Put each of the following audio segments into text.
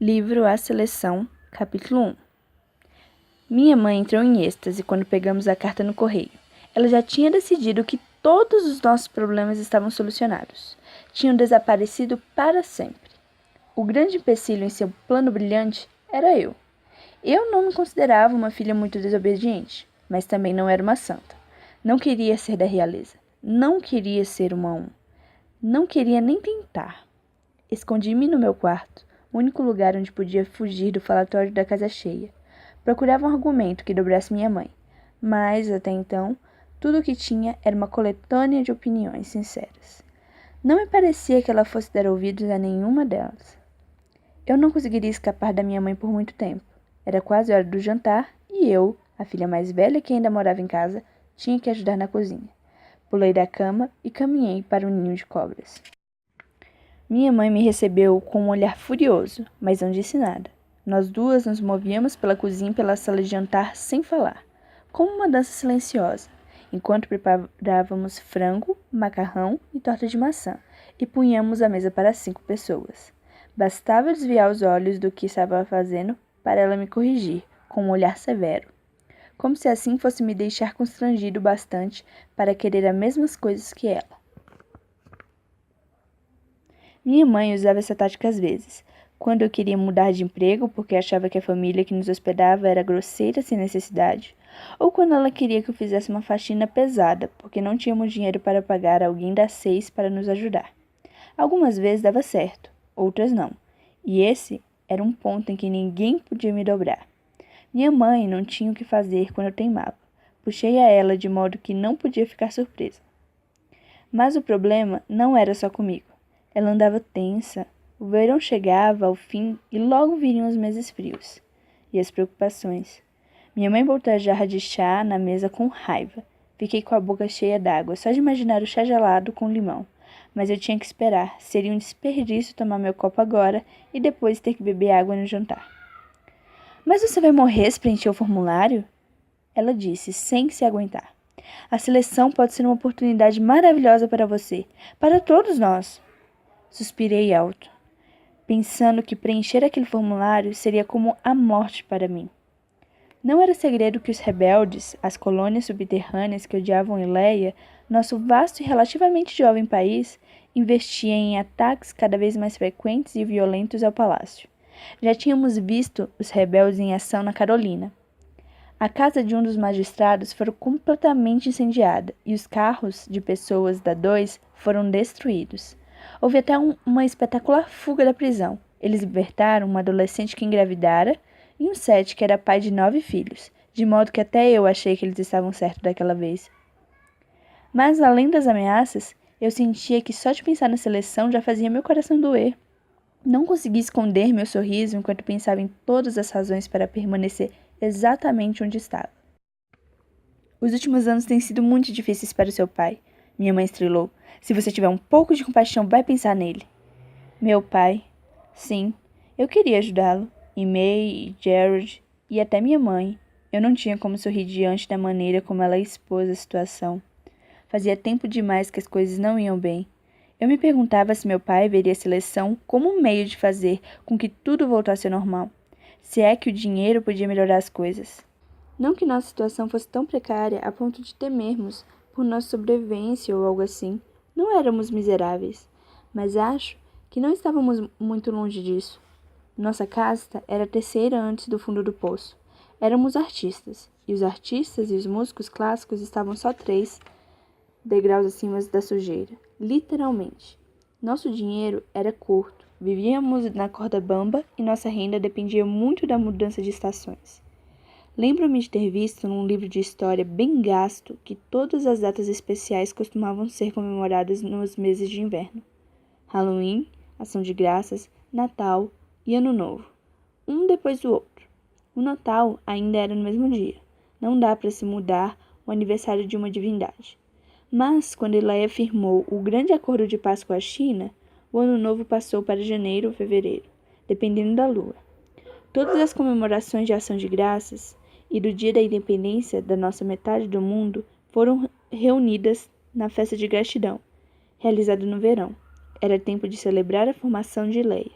Livro A Seleção, capítulo 1. Minha mãe entrou em êxtase quando pegamos a carta no correio. Ela já tinha decidido que todos os nossos problemas estavam solucionados. Tinham desaparecido para sempre. O grande empecilho em seu plano brilhante era eu. Eu não me considerava uma filha muito desobediente, mas também não era uma santa. Não queria ser da realeza. Não queria ser uma um. Não queria nem tentar. Escondi-me no meu quarto, o único lugar onde podia fugir do falatório da casa cheia. Procurava um argumento que dobrasse minha mãe, mas, até então, tudo o que tinha era uma coletânea de opiniões sinceras. Não me parecia que ela fosse dar ouvidos a nenhuma delas. Eu não conseguiria escapar da minha mãe por muito tempo. Era quase hora do jantar e eu, a filha mais velha que ainda morava em casa, tinha que ajudar na cozinha. Pulei da cama e caminhei para o ninho de cobras. Minha mãe me recebeu com um olhar furioso, mas não disse nada. Nós duas nos movíamos pela cozinha e pela sala de jantar sem falar, como uma dança silenciosa, enquanto preparávamos frango, macarrão e torta de maçã, e punhamos a mesa para 5 pessoas. Bastava desviar os olhos do que estava fazendo para ela me corrigir, com um olhar severo, como se assim fosse me deixar constrangido bastante para querer as mesmas coisas que ela. Minha mãe usava essa tática às vezes, quando eu queria mudar de emprego porque achava que a família que nos hospedava era grosseira sem necessidade, ou quando ela queria que eu fizesse uma faxina pesada porque não tínhamos dinheiro para pagar alguém das 6 para nos ajudar. Algumas vezes dava certo, outras não, e esse era um ponto em que ninguém podia me dobrar. Minha mãe não tinha o que fazer quando eu teimava. Puxei a ela de modo que não podia ficar surpresa. Mas o problema não era só comigo. Ela andava tensa. O verão chegava ao fim e logo viriam os meses frios. E as preocupações. Minha mãe botou a jarra de chá na mesa com raiva. Fiquei com a boca cheia d'água, só de imaginar o chá gelado com limão. Mas eu tinha que esperar. Seria um desperdício tomar meu copo agora e depois ter que beber água no jantar. Mas você vai morrer se preencher o formulário? Ela disse, sem se aguentar. A seleção pode ser uma oportunidade maravilhosa para você, para todos nós. Suspirei alto, pensando que preencher aquele formulário seria como a morte para mim. Não era segredo que os rebeldes, as colônias subterrâneas que odiavam Ileia, nosso vasto e relativamente jovem país, investiam em ataques cada vez mais frequentes e violentos ao palácio. Já tínhamos visto os rebeldes em ação na Carolina. A casa de um dos magistrados foi completamente incendiada e os carros de pessoas da 2 foram destruídos. Houve até uma espetacular fuga da prisão. Eles libertaram uma adolescente que engravidara e um 7 que era pai de 9 filhos, de modo que até eu achei que eles estavam certos daquela vez. Mas, além das ameaças, eu sentia que só de pensar na seleção já fazia meu coração doer. Não consegui esconder meu sorriso enquanto pensava em todas as razões para permanecer exatamente onde estava. Os últimos anos têm sido muito difíceis para o seu pai, minha mãe estrelou. Se você tiver um pouco de compaixão, vai pensar nele. Meu pai. Sim, eu queria ajudá-lo. E May, e Gerald, e até minha mãe. Eu não tinha como sorrir diante da maneira como ela expôs a situação. Fazia tempo demais que as coisas não iam bem. Eu me perguntava se meu pai veria a seleção como um meio de fazer com que tudo voltasse ao normal. Se é que o dinheiro podia melhorar as coisas. Não que nossa situação fosse tão precária a ponto de temermos por nossa sobrevivência ou algo assim. Não éramos miseráveis, mas acho que não estávamos muito longe disso. Nossa casta era a terceira antes do fundo do poço. Éramos artistas, e os artistas e os músicos clássicos estavam só 3 degraus acima da sujeira, literalmente. Nosso dinheiro era curto, vivíamos na corda bamba e nossa renda dependia muito da mudança de estações. Lembro-me de ter visto num livro de história bem gasto que todas as datas especiais costumavam ser comemoradas nos meses de inverno. Halloween, Ação de Graças, Natal e Ano Novo, um depois do outro. O Natal ainda era no mesmo dia. Não dá para se mudar o aniversário de uma divindade. Mas, quando Ileia firmou o grande acordo de paz com a China, o Ano Novo passou para janeiro ou fevereiro, dependendo da lua. Todas as comemorações de Ação de Graças e do Dia da Independência da nossa metade do mundo foram reunidas na festa de gratidão, realizada no verão. Era tempo de celebrar a formação de Ileia.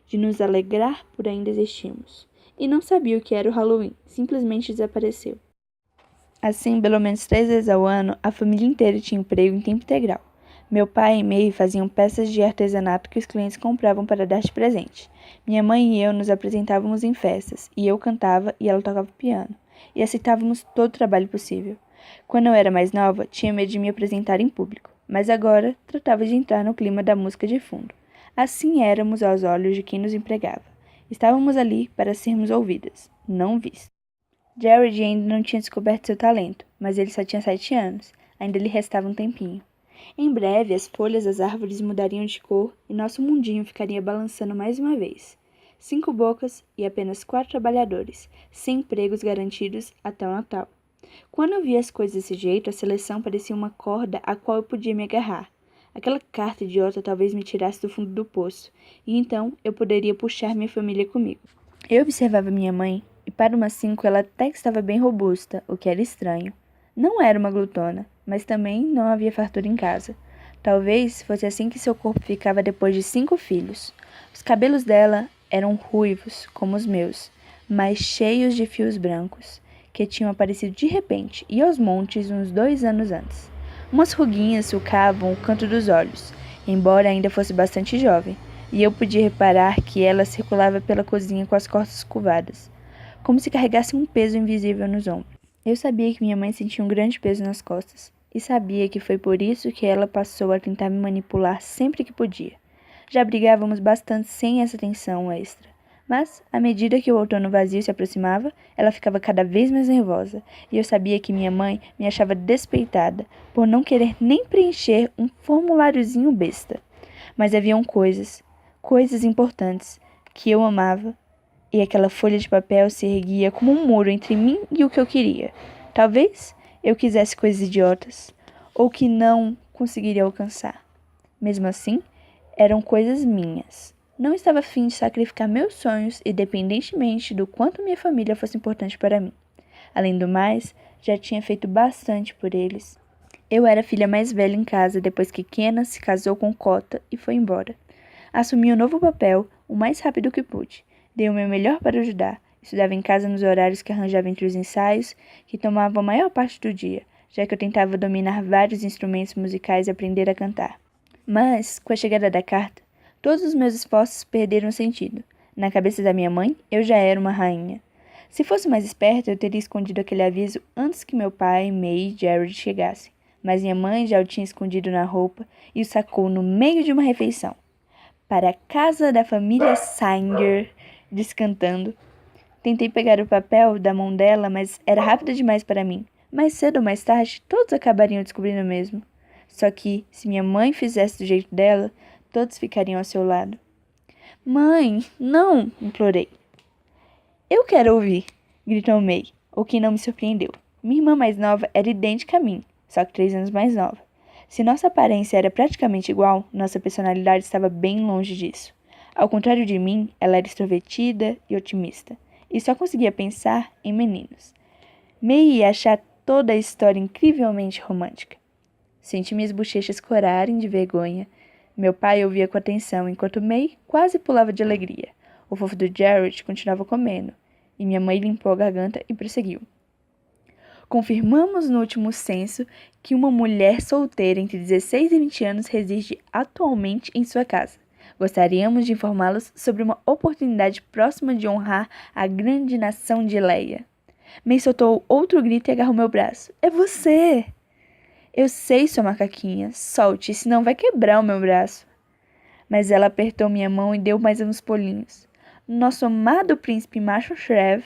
de nos alegrar por ainda existirmos. E não sabia o que era o Halloween, simplesmente desapareceu. Assim, pelo menos 3 vezes ao ano, a família inteira tinha emprego em tempo integral. Meu pai e May faziam peças de artesanato que os clientes compravam para dar de presente. Minha mãe e eu nos apresentávamos em festas, e eu cantava e ela tocava piano, e aceitávamos todo o trabalho possível. Quando eu era mais nova, tinha medo de me apresentar em público, mas agora tratava de entrar no clima da música de fundo. Assim éramos aos olhos de quem nos empregava. Estávamos ali para sermos ouvidas, não vistas. Jared ainda não tinha descoberto seu talento, mas ele só tinha 7 anos. Ainda lhe restava um tempinho. Em breve, as folhas das árvores mudariam de cor e nosso mundinho ficaria balançando mais uma vez. 5 bocas e apenas 4 trabalhadores, sem empregos garantidos até o Natal. Quando eu via as coisas desse jeito, a seleção parecia uma corda a qual eu podia me agarrar. Aquela carta idiota talvez me tirasse do fundo do poço, e então eu poderia puxar minha família comigo. Eu observava minha mãe, e para uma 5 ela até que estava bem robusta, o que era estranho. Não era uma glutona, mas também não havia fartura em casa. Talvez fosse assim que seu corpo ficava depois de 5 filhos. Os cabelos dela eram ruivos, como os meus, mas cheios de fios brancos, que tinham aparecido de repente e aos montes uns 2 anos antes. Umas ruguinhas sulcavam o canto dos olhos, embora ainda fosse bastante jovem, e eu podia reparar que ela circulava pela cozinha com as costas curvadas, como se carregasse um peso invisível nos ombros. Eu sabia que minha mãe sentia um grande peso nas costas, e sabia que foi por isso que ela passou a tentar me manipular sempre que podia. Já brigávamos bastante sem essa tensão extra, mas, à medida que o outono vazio se aproximava, ela ficava cada vez mais nervosa, e eu sabia que minha mãe me achava despeitada por não querer nem preencher um formuláriozinho besta. Mas haviam coisas importantes, que eu amava, e aquela folha de papel se erguia como um muro entre mim e o que eu queria. Talvez eu quisesse coisas idiotas, ou que não conseguiria alcançar. Mesmo assim, eram coisas minhas. Não estava a fim de sacrificar meus sonhos, independentemente do quanto minha família fosse importante para mim. Além do mais, já tinha feito bastante por eles. Eu era a filha mais velha em casa depois que Kenna se casou com Cota e foi embora. Assumi o novo papel o mais rápido que pude. Dei o meu melhor para ajudar. Estudava em casa nos horários que arranjava entre os ensaios, que tomavam a maior parte do dia, já que eu tentava dominar vários instrumentos musicais e aprender a cantar. Mas, com a chegada da carta, todos os meus esforços perderam sentido. Na cabeça da minha mãe, eu já era uma rainha. Se fosse mais esperta, eu teria escondido aquele aviso antes que meu pai, May e Jared chegassem. Mas minha mãe já o tinha escondido na roupa e o sacou no meio de uma refeição. Para a casa da família Sanger, descantando. Tentei pegar o papel da mão dela, mas era rápido demais para mim. Mais cedo ou mais tarde, todos acabariam descobrindo mesmo. Só que, se minha mãe fizesse do jeito dela, todos ficariam ao seu lado. Mãe, não! Implorei. Eu quero ouvir! Gritou May, o que não me surpreendeu. Minha irmã mais nova era idêntica a mim, só que 3 anos mais nova. Se nossa aparência era praticamente igual, nossa personalidade estava bem longe disso. Ao contrário de mim, ela era extrovertida e otimista, e só conseguia pensar em meninos. May ia achar toda a história incrivelmente romântica. Senti minhas bochechas corarem de vergonha. Meu pai ouvia com atenção, enquanto May quase pulava de alegria. O fofo do Jared continuava comendo, e minha mãe limpou a garganta e prosseguiu. Confirmamos no último censo que uma mulher solteira entre 16 e 20 anos reside atualmente em sua casa. Gostaríamos de informá-los sobre uma oportunidade próxima de honrar a grande nação de Leia. May soltou outro grito e agarrou meu braço. É você! Eu sei, sua macaquinha. Solte, senão vai quebrar o meu braço. Mas ela apertou minha mão e deu mais uns pulinhos. Nosso amado príncipe macho Shrev,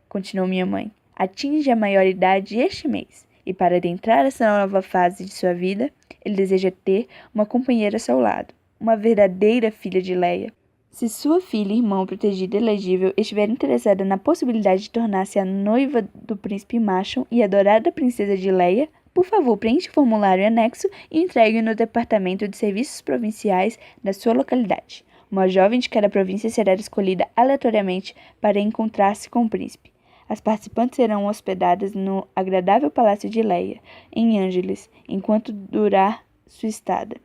continuou minha mãe, atinge a maioridade este mês, e para adentrar essa nova fase de sua vida, ele deseja ter uma companheira a seu lado, uma verdadeira filha de Leia. Se sua filha e irmã protegida e elegível estiver interessada na possibilidade de tornar-se a noiva do príncipe Machon e adorada princesa de Leia, por favor, preencha o formulário anexo e entregue no Departamento de Serviços Provinciais da sua localidade. Uma jovem de cada província será escolhida aleatoriamente para encontrar-se com o príncipe. As participantes serão hospedadas no agradável Palácio de Leia, em Ângeles, enquanto durar sua estada.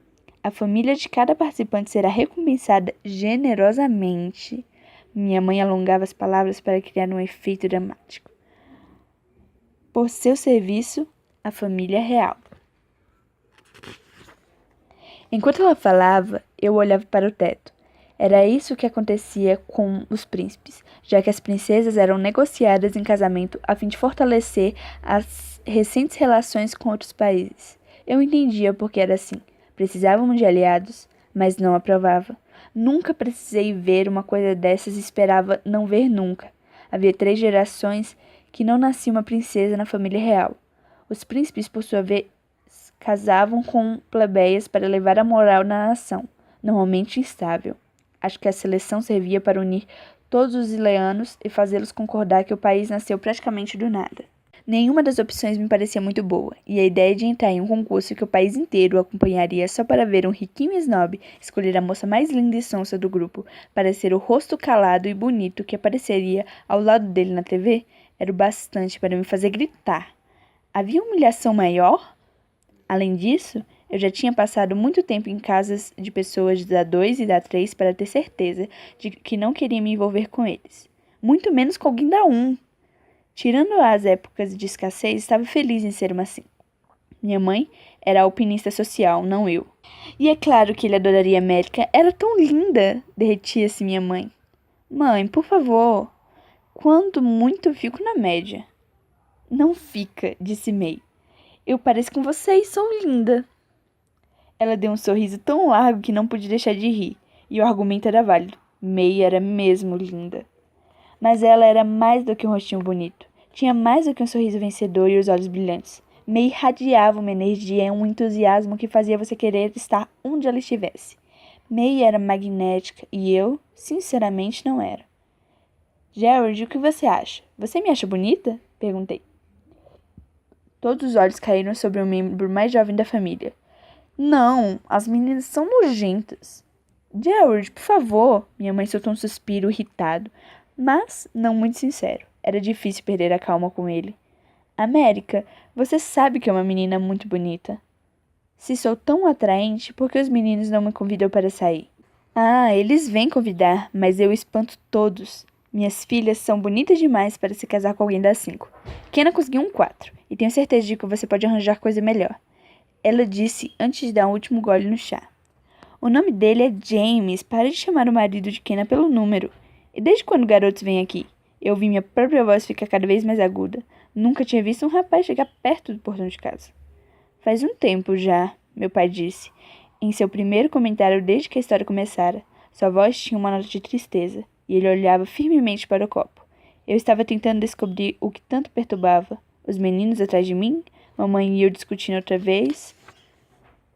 A família de cada participante será recompensada generosamente. Minha mãe alongava as palavras para criar um efeito dramático. Por seu serviço, a família real. Enquanto ela falava, eu olhava para o teto. Era isso que acontecia com os príncipes, já que as princesas eram negociadas em casamento a fim de fortalecer as recentes relações com outros países. Eu entendia porque era assim. Precisávamos de aliados, mas não aprovava. Nunca precisei ver uma coisa dessas e esperava não ver nunca. Havia 3 gerações que não nascia uma princesa na família real. Os príncipes, por sua vez, casavam com plebeias para elevar a moral na nação, normalmente instável. Acho que a seleção servia para unir todos os ileanos e fazê-los concordar que o país nasceu praticamente do nada. Nenhuma das opções me parecia muito boa, e a ideia de entrar em um concurso que o país inteiro o acompanharia só para ver um riquinho snob escolher a moça mais linda e sonsa do grupo para ser o rosto calado e bonito que apareceria ao lado dele na TV era o bastante para me fazer gritar. Havia humilhação maior? Além disso, eu já tinha passado muito tempo em casas de pessoas da 2 e da 3 para ter certeza de que não queria me envolver com eles. Muito menos com alguém da 1. Tirando as épocas de escassez, estava feliz em ser uma assim. Minha mãe era alpinista social, não eu. E é claro que ele adoraria a América. Era tão linda, derretia-se minha mãe. Mãe, por favor. Quando muito, fico na média. Não fica, disse May. Eu pareço com você e sou linda. Ela deu um sorriso tão largo que não pude deixar de rir. E o argumento era válido. May era mesmo linda. Mas ela era mais do que um rostinho bonito. Tinha mais do que um sorriso vencedor e os olhos brilhantes. May irradiava uma energia e um entusiasmo que fazia você querer estar onde ela estivesse. May era magnética e eu, sinceramente, não era. Gerald, o que você acha? Você me acha bonita? Perguntei. Todos os olhos caíram sobre o membro mais jovem da família. Não, as meninas são nojentas. Gerald, por favor. Minha mãe soltou um suspiro irritado, mas não muito sincero. Era difícil perder a calma com ele. América, você sabe que é uma menina muito bonita. Se sou tão atraente, por que os meninos não me convidam para sair? Ah, eles vêm convidar, mas eu espanto todos. Minhas filhas são bonitas demais para se casar com alguém das 5. Kenna conseguiu um 4, e tenho certeza de que você pode arranjar coisa melhor. Ela disse antes de dar o último gole no chá. O nome dele é James. Pare de chamar o marido de Kenna pelo número. E desde quando garotos vêm aqui? Eu ouvi minha própria voz ficar cada vez mais aguda. Nunca tinha visto um rapaz chegar perto do portão de casa. Faz um tempo já, meu pai disse, em seu primeiro comentário desde que a história começara. Sua voz tinha uma nota de tristeza, e ele olhava firmemente para o copo. Eu estava tentando descobrir o que tanto perturbava. Os meninos atrás de mim, mamãe e eu discutindo outra vez,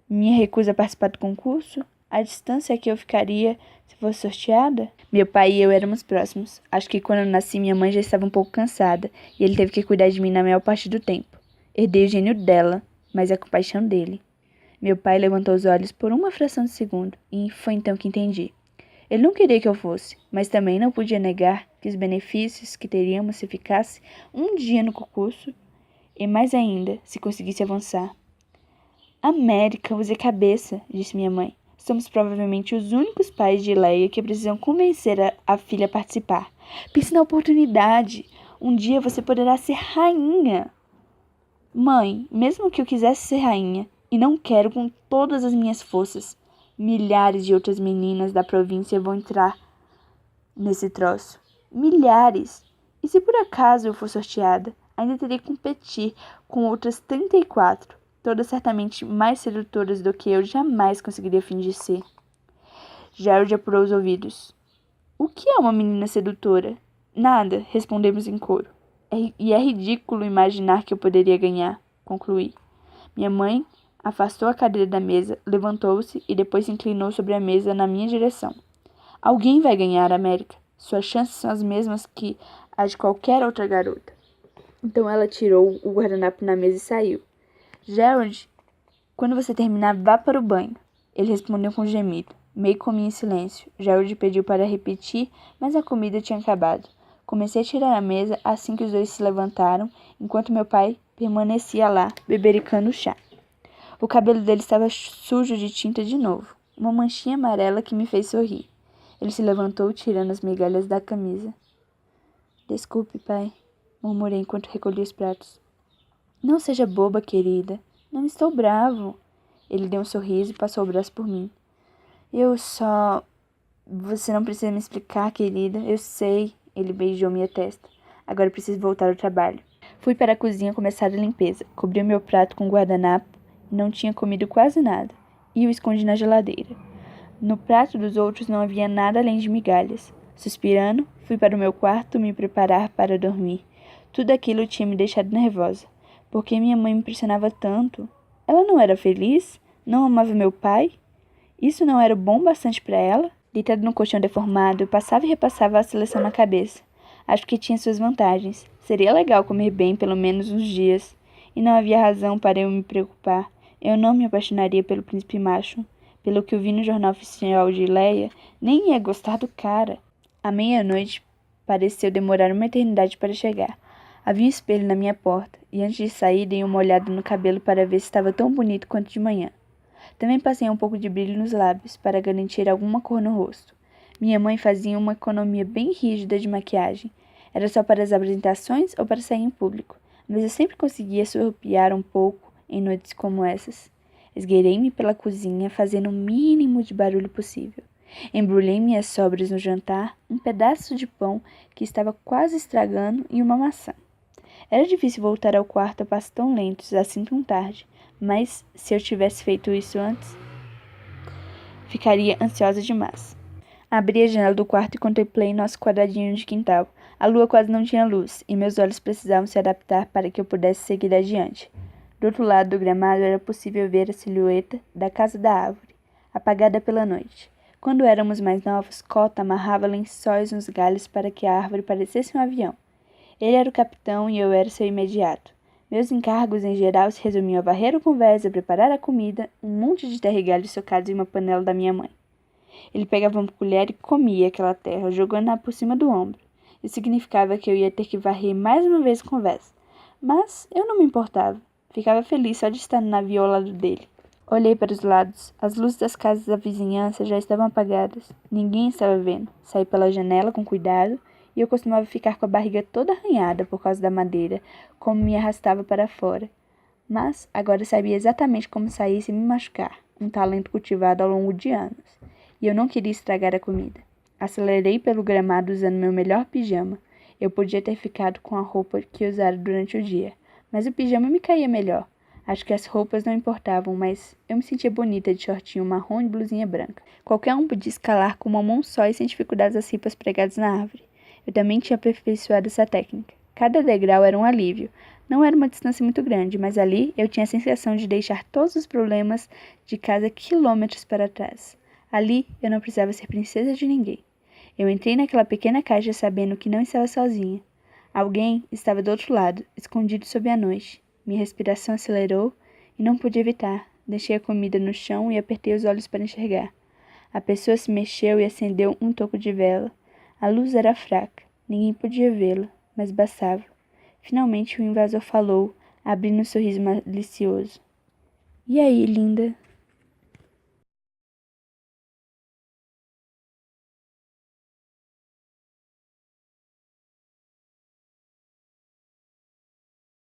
minha recusa a participar do concurso, a distância que eu ficaria se fosse sorteada. Meu pai e eu éramos próximos. Acho que quando eu nasci, minha mãe já estava um pouco cansada, e ele teve que cuidar de mim na maior parte do tempo. Herdei o gênio dela, mas a compaixão dele. Meu pai levantou os olhos por uma fração de segundo, e foi então que entendi. Ele não queria que eu fosse, mas também não podia negar que os benefícios que teríamos se ficasse um dia no concurso, e mais ainda, se conseguisse avançar. América, use a cabeça, disse minha mãe. Somos provavelmente os únicos pais de Leia que precisam convencer a filha a participar. Pense na oportunidade. Um dia você poderá ser rainha. Mãe, mesmo que eu quisesse ser rainha, e não quero com todas as minhas forças, milhares de outras meninas da província vão entrar nesse troço. Milhares. E se por acaso eu for sorteada, ainda terei que competir com outras 34. Todas certamente mais sedutoras do que eu jamais conseguiria fingir ser. Gerald apurou os ouvidos. O que é uma menina sedutora? Nada, respondemos em coro. E é ridículo imaginar que eu poderia ganhar, concluí. Minha mãe afastou a cadeira da mesa, levantou-se e depois se inclinou sobre a mesa na minha direção. Alguém vai ganhar, América. Suas chances são as mesmas que as de qualquer outra garota. Então ela tirou o guardanapo na mesa e saiu. Gerald, quando você terminar, vá para o banho. Ele respondeu com um gemido. May comia em silêncio. Gerald pediu para repetir, mas a comida tinha acabado. Comecei a tirar a mesa assim que os dois se levantaram, enquanto meu pai permanecia lá, bebericando o chá. O cabelo dele estava sujo de tinta de novo, uma manchinha amarela que me fez sorrir. Ele se levantou, tirando as migalhas da camisa. Desculpe, pai, murmurei enquanto recolhia os pratos. Não seja boba, querida. Não estou bravo. Ele deu um sorriso e passou o braço por mim. Eu só... Você não precisa me explicar, querida. Eu sei. Ele beijou minha testa. Agora preciso voltar ao trabalho. Fui para a cozinha começar a limpeza. Cobri o meu prato com guardanapo e não tinha comido quase nada. E o escondi na geladeira. No prato dos outros não havia nada além de migalhas. Suspirando, fui para o meu quarto me preparar para dormir. Tudo aquilo tinha me deixado nervosa. Por que minha mãe me pressionava tanto? Ela não era feliz? Não amava meu pai? Isso não era bom bastante para ela? Deitado no colchão deformado, eu passava e repassava a seleção na cabeça. Acho que tinha suas vantagens. Seria legal comer bem pelo menos uns dias. E não havia razão para eu me preocupar. Eu não me apaixonaria pelo príncipe macho. Pelo que eu vi no jornal oficial de Leia, nem ia gostar do cara. À meia-noite, pareceu demorar uma eternidade para chegar. Havia um espelho na minha porta, e antes de sair dei uma olhada no cabelo para ver se estava tão bonito quanto de manhã. Também passei um pouco de brilho nos lábios, para garantir alguma cor no rosto. Minha mãe fazia uma economia bem rígida de maquiagem. Era só para as apresentações ou para sair em público, mas eu sempre conseguia surrupiar um pouco em noites como essas. Esgueirei-me pela cozinha, fazendo o mínimo de barulho possível. Embrulhei minhas sobras no jantar, um pedaço de pão que estava quase estragando e uma maçã. Era difícil voltar ao quarto a passos tão lentos, assim tão tarde, mas se eu tivesse feito isso antes, ficaria ansiosa demais. Abri a janela do quarto e contemplei nosso quadradinho de quintal. A lua quase não tinha luz, e meus olhos precisavam se adaptar para que eu pudesse seguir adiante. Do outro lado do gramado era possível ver a silhueta da casa da árvore, apagada pela noite. Quando éramos mais novos, Cota amarrava lençóis nos galhos para que a árvore parecesse um avião. Ele era o capitão e eu era seu imediato. Meus encargos, em geral, se resumiam a varrer o convés, a preparar a comida, um monte de terra e galhos socados em uma panela da minha mãe. Ele pegava uma colher e comia aquela terra, jogando-a por cima do ombro. Isso significava que eu ia ter que varrer mais uma vez o convés. Mas eu não me importava. Ficava feliz só de estar no navio ao lado dele. Olhei para os lados. As luzes das casas da vizinhança já estavam apagadas. Ninguém estava vendo. Saí pela janela com cuidado e eu costumava ficar com a barriga toda arranhada por causa da madeira, como me arrastava para fora. Mas agora sabia exatamente como sair sem me machucar, um talento cultivado ao longo de anos. E eu não queria estragar a comida. Acelerei pelo gramado usando meu melhor pijama. Eu podia ter ficado com a roupa que usara durante o dia, mas o pijama me caía melhor. Acho que as roupas não importavam, mas eu me sentia bonita de shortinho marrom e blusinha branca. Qualquer um podia escalar com uma mão só e sem dificuldades as ripas pregadas na árvore. Eu também tinha aperfeiçoado essa técnica. Cada degrau era um alívio. Não era uma distância muito grande, mas ali eu tinha a sensação de deixar todos os problemas de casa quilômetros para trás. Ali eu não precisava ser princesa de ninguém. Eu entrei naquela pequena caixa sabendo que não estava sozinha. Alguém estava do outro lado, escondido sob a noite. Minha respiração acelerou e não pude evitar. Deixei a comida no chão e apertei os olhos para enxergar. A pessoa se mexeu e acendeu um toco de vela. A luz era fraca. Ninguém podia vê-la, mas bastava. Finalmente o invasor falou, abrindo um sorriso malicioso. E aí, linda?